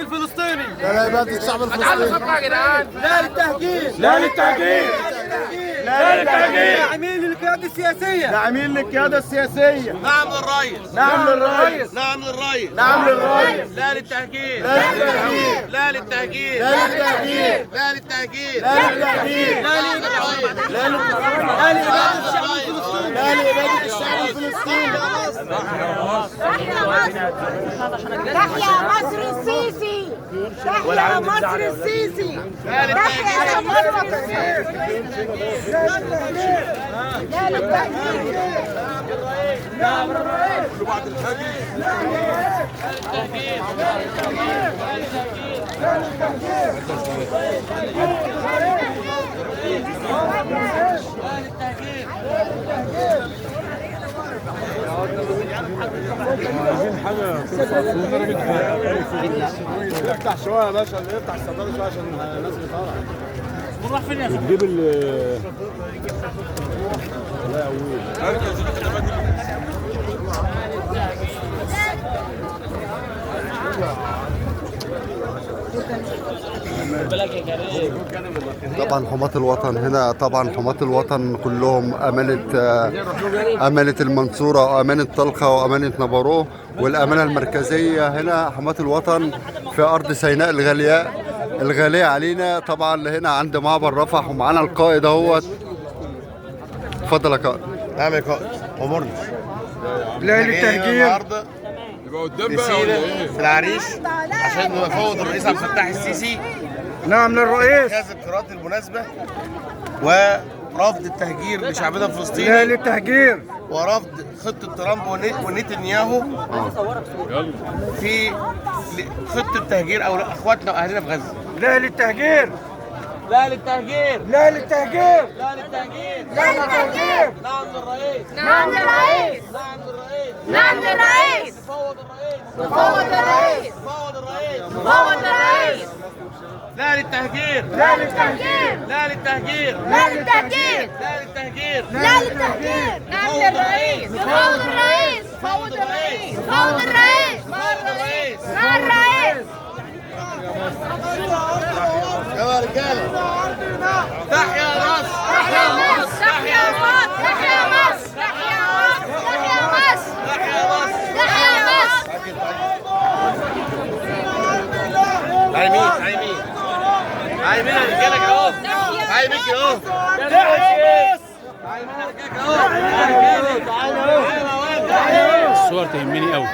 الفلسطيني. لا لإبادة الشعب الفلسطيني. يا جدعان. لا للتهجير. لا للتهجير. لا للتهجير. داعمين للقيادة السياسية. داعمين للقيادة السياسية. نعم للرئيس. نعم للرئيس. نعم للرئيس. نعم للرئيس. لا للتهجير. لا للتهجير. لا للتهجير. لا للتهجير. لا للتهجير. لا للتهجير. لا للرئيس. لا لإبادة الشعب الفلسطيني. تحيا مصر السيسي. تحيا مصر السيسي. تحيا مصر السيسي. لا للتهجير. نعم للرئيس. بعد الهجير. افتح شويه يا باشا، افتح الصيدليه شويه عشان الناس اللي طالعه. نروح فين يا اخي؟ تجيب ال لا يا طبعا حماة الوطن هنا، طبعا حماة الوطن كلهم أمانة المنصورة وأمانة طلخة وأمانة نبروه، والأمانة المركزية هنا حماة الوطن في أرض سيناء الغالية علينا. طبعا هنا عند معبر رفح ومعانا القائد اهوت. اتفضل يا قائد. نعم يا قائد، امرني. لا للتهجير. النهارده في سينا في العريش عشان نفوض الرئيس عبد الفتاح السيسي نعم للرئيس. اتخاذ القرارات المناسبه ورفض التهجير لشعبنا لا الفلسطيني للتهجير. ورفض خطه ترامب ونتنياهو في خطه تهجير او اخواتنا واهلنا في غزه. لا للتهجير. لا للتهجير. لا للتهجير. لا للتهجير. لا للتهجير. نعم للرئيس. نعم للرئيس. نعم للرئيس. نعم للرئيس. فوض الرئيس. فوض الرئيس. فوض الرئيس. فوض الرئيس. لا للتهجير. لا للتهجير. لا للتهجير. لا للتهجير. لا للتهجير. لا للتهجير. نعم للرئيس. فوض الرئيس. فوض الرئيس. فوض الرئيس. فوض الرئيس. مع الرئيس. يا رجاله تحيا مصر. تحيا مصر. تحيا مصر. تحيا مصر. تحيا مصر. تحيا مصر. تحيا مصر. تحيا مصر. عايمين عايمين عايمين يا رجاله كده اهو. عايمين كده اهو. عايمين يا رجاله كده اهو. الصور تهمني قوي.